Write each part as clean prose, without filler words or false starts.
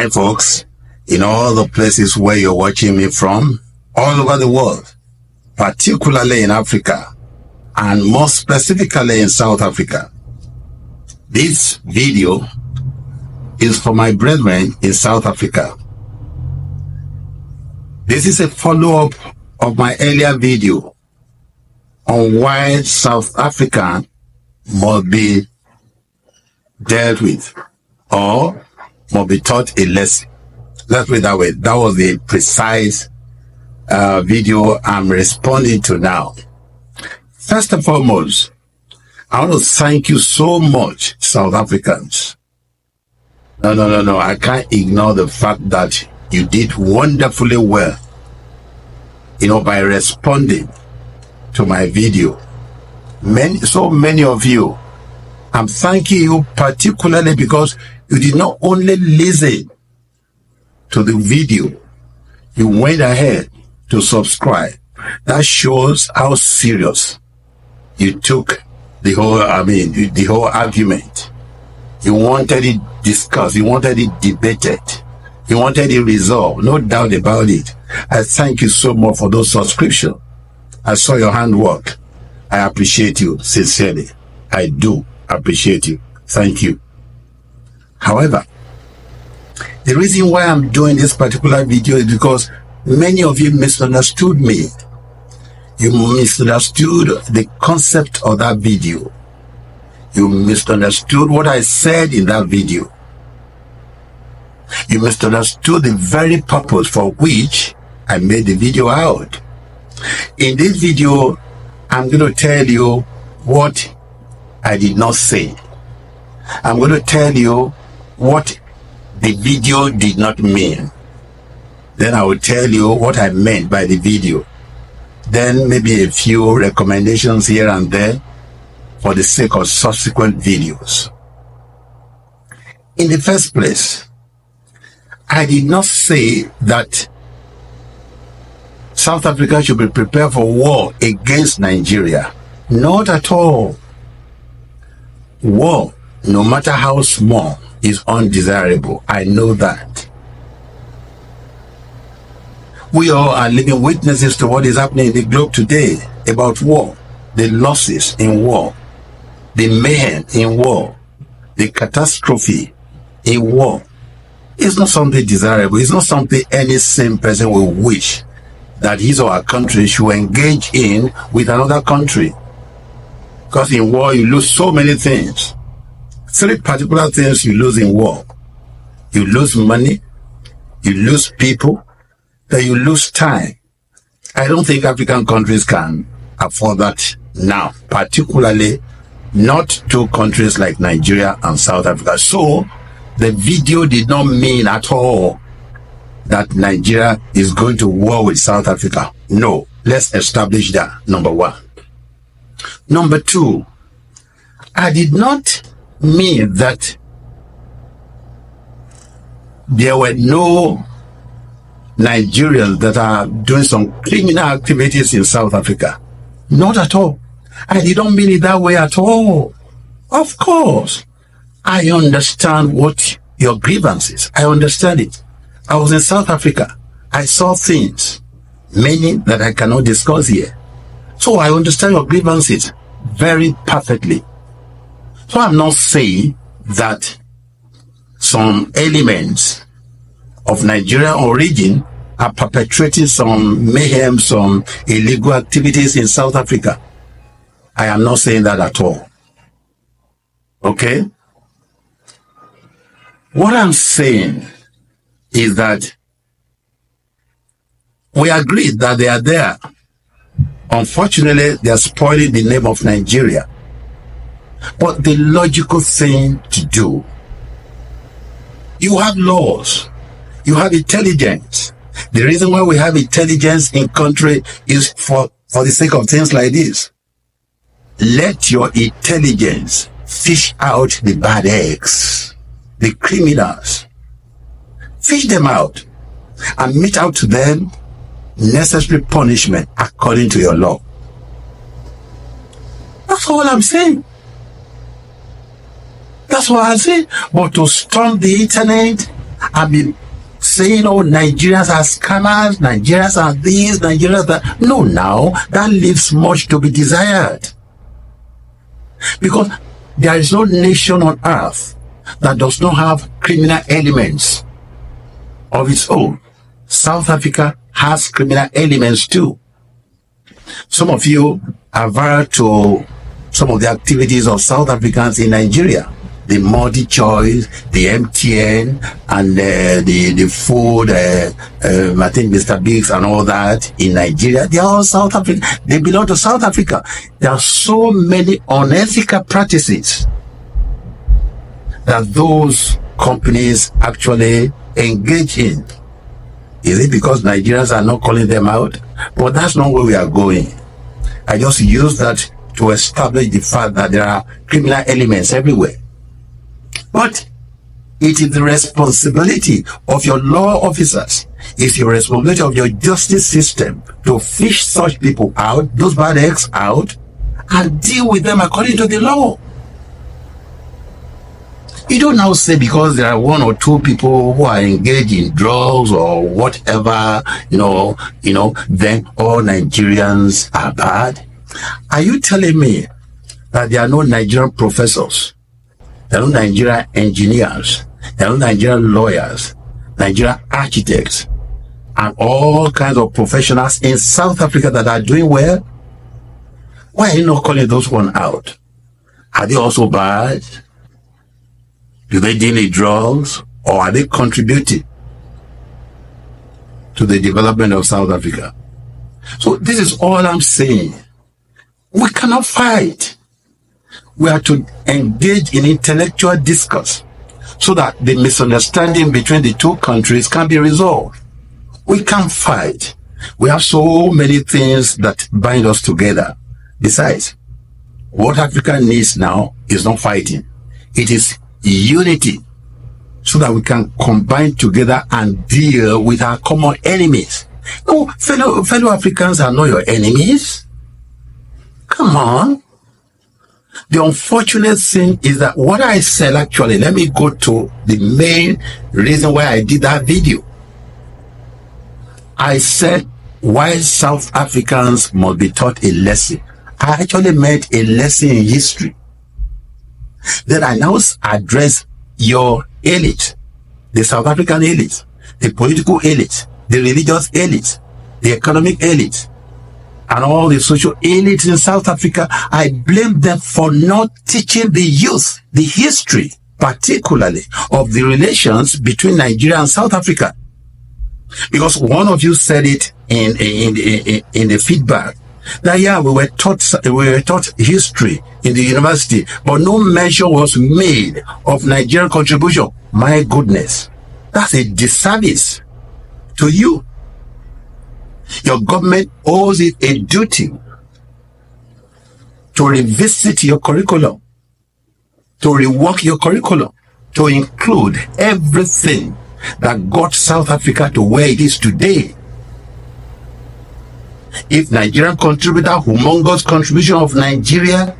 Hi folks, in all the places where you're watching me from, all over the world, particularly in Africa, and more specifically in South Africa. This video is for my brethren in South Africa. This is a follow-up of my earlier video on why South Africa must be dealt with or must be taught a lesson. Let's put it that way. That was the precise video I'm responding to now. First and foremost, I want to thank you so much, South Africans. No. I can't ignore the fact that you did wonderfully well, by responding to my video. So many of you, I'm thanking you particularly because you did not only listen to the video, you went ahead to subscribe. That shows how serious you took the whole argument. You wanted it discussed, you wanted it debated, you wanted it resolved, no doubt about it. I thank you so much for those subscriptions. I saw your handwork. I appreciate you sincerely. I do appreciate you. Thank you. However, the reason why I'm doing this particular video is because many of you misunderstood me. You misunderstood the concept of that video. You misunderstood what I said in that video. You misunderstood the very purpose for which I made the video out. In this video, I'm going to tell you what I did not say. I'm going to tell you what the video did not mean. Then I will tell you what I meant by the video. Then maybe a few recommendations here and there for the sake of subsequent videos. In the first place, I did not say that South Africa should be prepared for war against Nigeria. Not at all. War, no matter how small, is undesirable. I know that. We all are living witnesses to what is happening in the globe today about war, the losses in war, the mayhem in war, the catastrophe in war. It's not something desirable. It's not something any sane person will wish that his or her country should engage in with another country. Because in war, you lose so many things. 3 particular things you lose in war. You lose money, you lose people, then you lose time. I don't think African countries can afford that now, particularly not 2 countries like Nigeria and South Africa. So, the video did not mean at all that Nigeria is going to war with South Africa. No, let's establish that, number 1. Number 2, I did not mean that there were no Nigerians that are doing some criminal activities in South Africa. Not at all. I did not mean it that way at all. Of course, I understand what your grievance is. I understand it. I was in South Africa. I saw things, many that I cannot discuss here. So I understand your grievances very perfectly. So I'm not saying that some elements of Nigerian origin are perpetrating some mayhem, some illegal activities in South Africa. I am not saying that at all. Okay? What I'm saying is that we agreed that they are there. Unfortunately, they are spoiling the name of Nigeria. But the logical thing to do, you have laws, you have intelligence. The reason why we have intelligence in country is for the sake of things like this. Let your intelligence fish out the bad eggs, the criminals. Fish them out and mete out to them necessary punishment according to your law. That's all I'm saying. That's what I'm saying. But to storm the internet I've been saying, oh, Nigerians are scammers, Nigerians are this, Nigerians are that. No, now, that leaves much to be desired. Because there is no nation on earth that does not have criminal elements of its own. South Africa has criminal elements too. Some of you are viral to some of the activities of South Africans in Nigeria. The Multi Choice, the MTN, and the food, I think Mr. Biggs and all that in Nigeria. They are all South African. They belong to South Africa. There are so many unethical practices that those companies actually engage in. Is it because Nigerians are not calling them out? But that's not where we are going. I just use that to establish the fact that there are criminal elements everywhere. But it is the responsibility of your law officers, it's your responsibility of your justice system to fish such people out, those bad eggs out, and deal with them according to the law. You don't now say because there are one or two people who are engaged in drugs or whatever, then all Nigerians are bad. Are you telling me that there are no Nigerian professors, there are no Nigerian engineers, there are no Nigerian lawyers, Nigerian architects, and all kinds of professionals in South Africa that are doing well? Why are you not calling those one out? Are they also bad? Do they deal in drugs, or are they contributing to the development of South Africa? So this is all I'm saying. We cannot fight. We are to engage in intellectual discourse so that the misunderstanding between the two countries can be resolved. We can't fight. We have so many things that bind us together. Besides, what Africa needs now is not fighting. It is unity, so that we can combine together and deal with our common enemies. No, fellow Africans are not your enemies. Come on. The unfortunate thing is that what I said, actually, let me go to the main reason why I did that video. I said why South Africans must be taught a lesson. I actually meant a lesson in history. Then I now address your elite, the South African elite, the political elite, the religious elite, the economic elite, and all the social elites in South Africa. I blame them for not teaching the youth the history, particularly of the relations between Nigeria and South Africa. Because one of you said it in the feedback, that yeah, we were taught history in the university, but no mention was made of Nigerian contribution. My goodness, that's a disservice to you. Your government owes it a duty to revisit your curriculum, to rework your curriculum, to include everything that got South Africa to where it is today. If Nigerian contributor, humongous contribution of Nigeria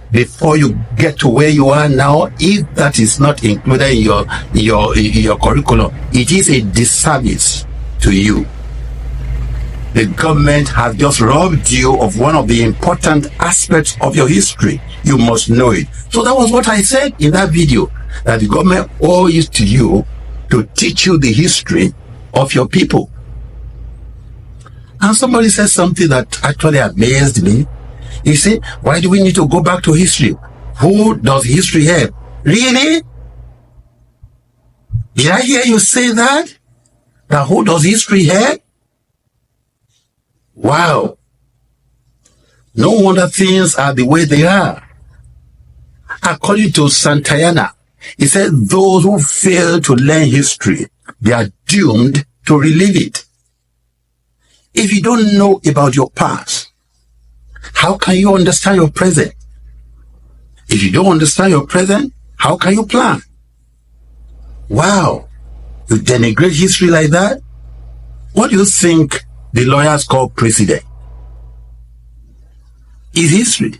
before you get to where you are now, if that is not included in your curriculum, it is a disservice to you. The government has just robbed you of one of the important aspects of your history. You must know it. So that was what I said in that video, that the government owes it to you to teach you the history of your people. And somebody said something that actually amazed me. He said, why do we need to go back to history? Who does history help? Really? Did I hear you say that? That who does history help? Wow. No wonder things are the way they are. According to Santayana, he said those who fail to learn history, they are doomed to relive it. If you don't know about your past, how can you understand your present? If you don't understand your present, how can you plan? Wow. You denigrate history like that? What do you think the lawyers call precedent? Is history.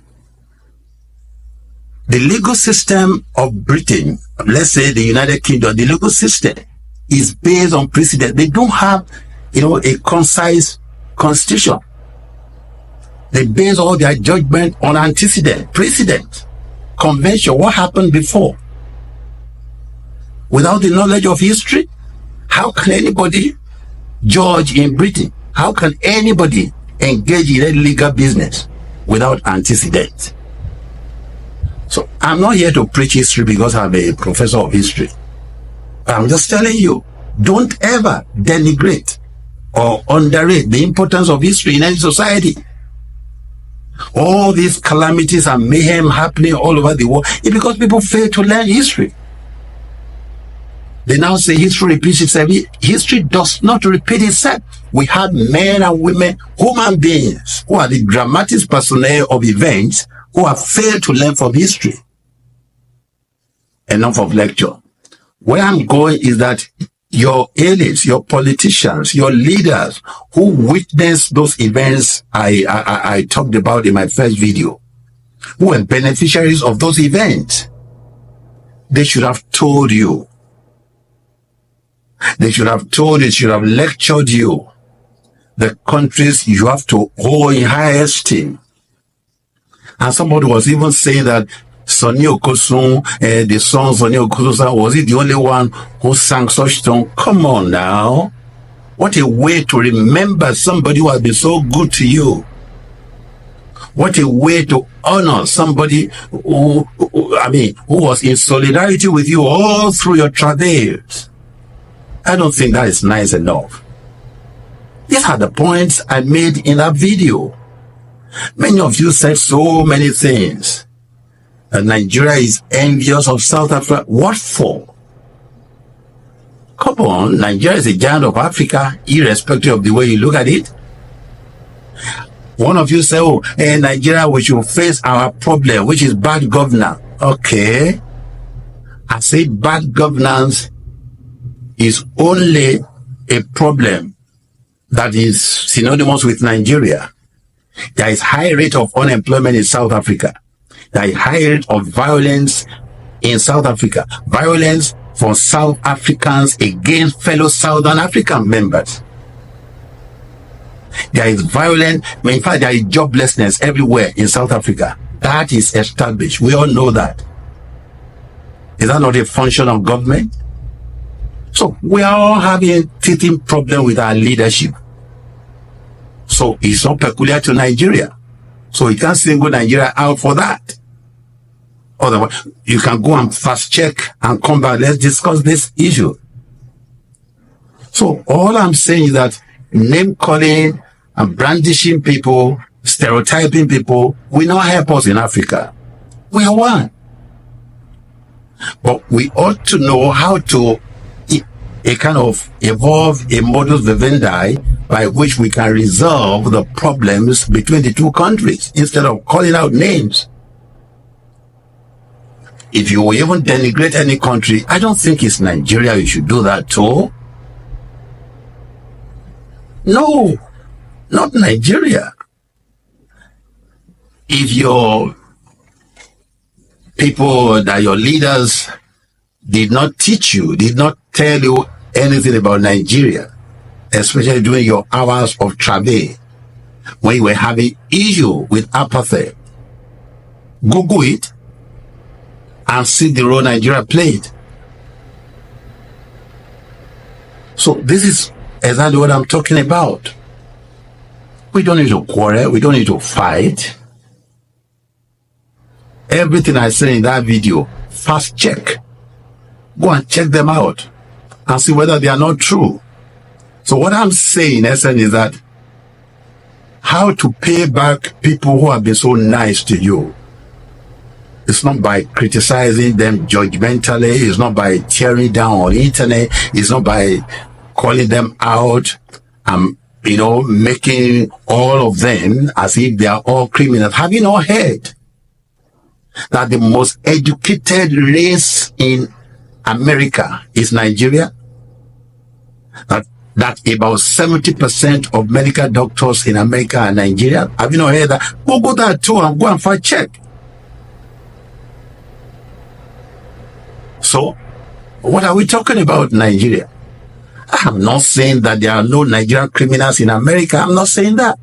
The legal system of Britain, let's say the United Kingdom, the legal system is based on precedent. They don't have, a concise constitution. They base all their judgment on antecedent, precedent, convention, what happened before. Without the knowledge of history, how can anybody judge in Britain? How can anybody engage in a legal business without antecedent? So I'm not here to preach history because I'm a professor of history. I'm just telling you, don't ever denigrate or underrate the importance of history in any society. All these calamities and mayhem happening all over the world is because people fail to learn history. They now say history repeats itself. History does not repeat itself. We have men and women, human beings, who are the dramatis personae of events, who have failed to learn from history. Enough of lecture. Where I'm going is that your elites, your politicians, your leaders who witnessed those events I talked about in my first video, who were beneficiaries of those events, they should have told you. They should have told you, should have lectured you the countries you have to hold in high esteem. And somebody was even saying that Sonny Okosun, the song Sonny Okosun, was it the only one who sang such song? Come on now. What a way to remember somebody who has been so good to you. What a way to honor somebody who was in solidarity with you all through your travails. I don't think that is nice enough. These are the points I made in that video. Many of you said so many things. That Nigeria is envious of South Africa. What for? Come on, Nigeria is a giant of Africa, irrespective of the way you look at it. One of you said, Nigeria, we should face our problem, which is bad governance. Okay. I say bad governance is only a problem that is synonymous with Nigeria. There is high rate of unemployment in South Africa. There is high rate of violence in South Africa. Violence from South Africans against fellow Southern African members. There is violence, in fact, there is joblessness everywhere in South Africa. That is established. We all know that. Is that not a function of government? So we are all having a teething problem with our leadership. So it's not peculiar to Nigeria. So you can't single Nigeria out for that. Otherwise, you can go and fast check and come back. Let's discuss this issue. So all I'm saying is that name calling and brandishing people, stereotyping people, will not help us in Africa. We are one. But we ought to know how to evolve a modus vivendi by which we can resolve the problems between the two countries instead of calling out names. If you even denigrate any country, I don't think it's Nigeria you should do that too. No, not Nigeria. If your people, that your leaders did not teach you, did not tell you anything about Nigeria, especially during your hours of travail, when you were having issue with apartheid, Google it and see the role Nigeria played. So this is exactly what I'm talking about. We don't need to quarrel. We don't need to fight. Everything I said in that video, fast check. Go and check them out and see whether they are not true. So what I'm saying, in essence, is that how to pay back people who have been so nice to you. It's not by criticizing them judgmentally. It's not by tearing down on the internet. It's not by calling them out and, making all of them as if they are all criminals. Have you not heard that the most educated race in America is Nigeria? That about 70% of medical doctors in America are Nigerian. Have you not heard that? Google that too and go and fact check. So, what are we talking about, Nigeria? I'm not saying that there are no Nigerian criminals in America. I'm not saying that.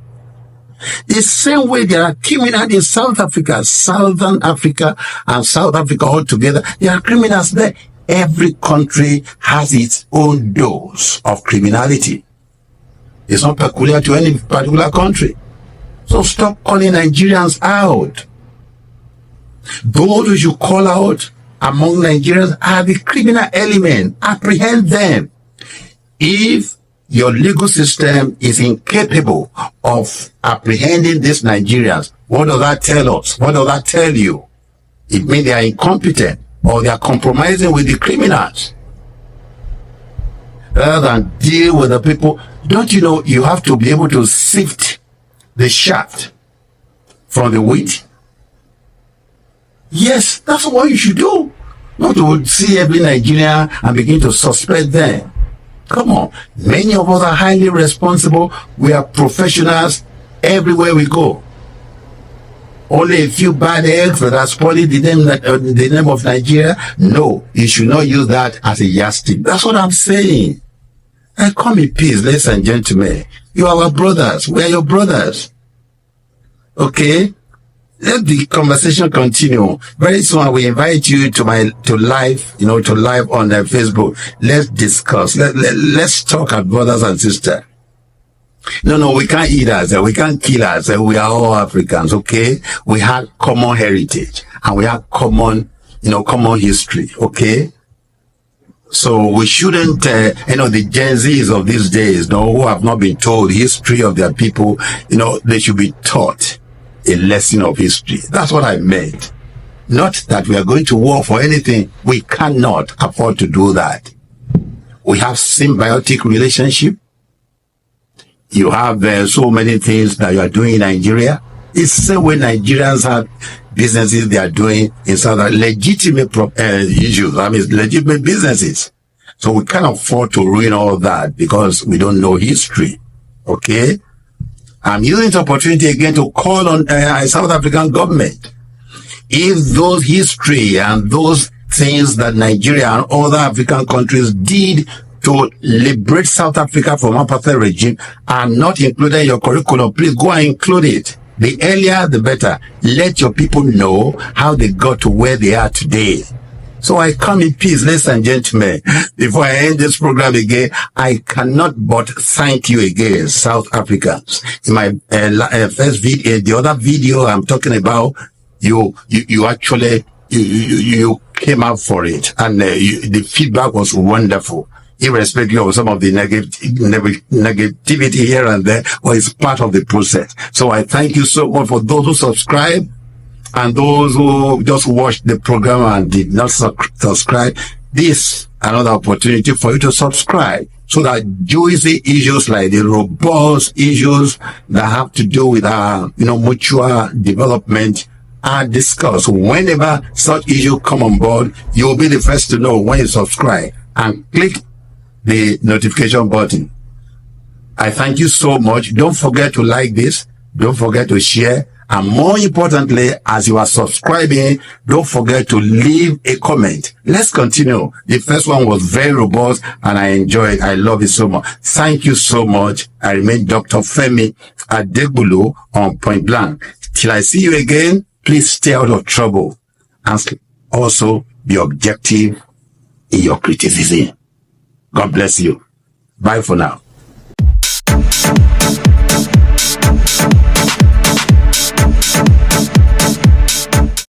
The same way there are criminals in South Africa, Southern Africa, and South Africa all together. There are criminals there. Every country has its own dose of criminality. It's not peculiar to any particular country. So stop calling Nigerians out. Those who should call out among Nigerians are the criminal element. Apprehend them. If your legal system is incapable of apprehending these Nigerians, what does that tell us? What does that tell you? It means they are incompetent or they are compromising with the criminals. Rather than deal with the people, don't you know you have to be able to sift the chaff from the wheat? Yes, that's what you should do. Not to see every Nigerian and begin to suspect them. Come on. Many of us are highly responsible. We are professionals everywhere we go. Only a few bad eggs that are spoiling the name of Nigeria. No, you should not use that as a yardstick. That's what I'm saying. And come in peace, ladies and gentlemen. You are our brothers. We are your brothers. Okay? Let the conversation continue. Very soon I will invite you to live on Facebook. Let's discuss. Let's talk as brothers and sisters. No, we can't eat us. We can't kill us. We are all Africans, okay? We have common heritage and we have common history, okay? So we shouldn't, the Gen Zs of these days, who have not been told history of their people, they should be taught a lesson of history. That's what I meant. Not that we are going to war for anything. We cannot afford to do that. We have symbiotic relationship. You have so many things that you are doing in Nigeria. It's the same way Nigerians have businesses they are doing in South Africa. Legitimate legitimate businesses. So we can't afford to ruin all that because we don't know history. Okay? I'm using this opportunity again to call on South African government. If those history and those things that Nigeria and other African countries did to liberate South Africa from apartheid regime are not included in your curriculum, please go and include it. The earlier, the better. Let your people know how they got to where they are today. So I come in peace, ladies and gentlemen. Before I end this program again, I cannot but thank you again, South Africans. In my first video, the other video I'm talking about, you actually came out for it, and the feedback was wonderful. Irrespective of some of the negativity here and there, but it's part of the process. So I thank you so much for those who subscribe and those who just watched the program and did not subscribe. This another opportunity for you to subscribe so that juicy issues like the robust issues that have to do with our mutual development are discussed. Whenever such issues come on board, you'll be the first to know when you subscribe and click the notification button. I thank you so much. Don't forget to like this. Don't forget to share. And more importantly, as you are subscribing, don't forget to leave a comment. Let's continue. The first one was very robust and I enjoyed it. I love it so much. Thank you so much. I remain Dr. Femi Adegbulu on Point Blank. Till I see you again, please stay out of trouble and also be objective in your criticism. God bless you. Bye for now.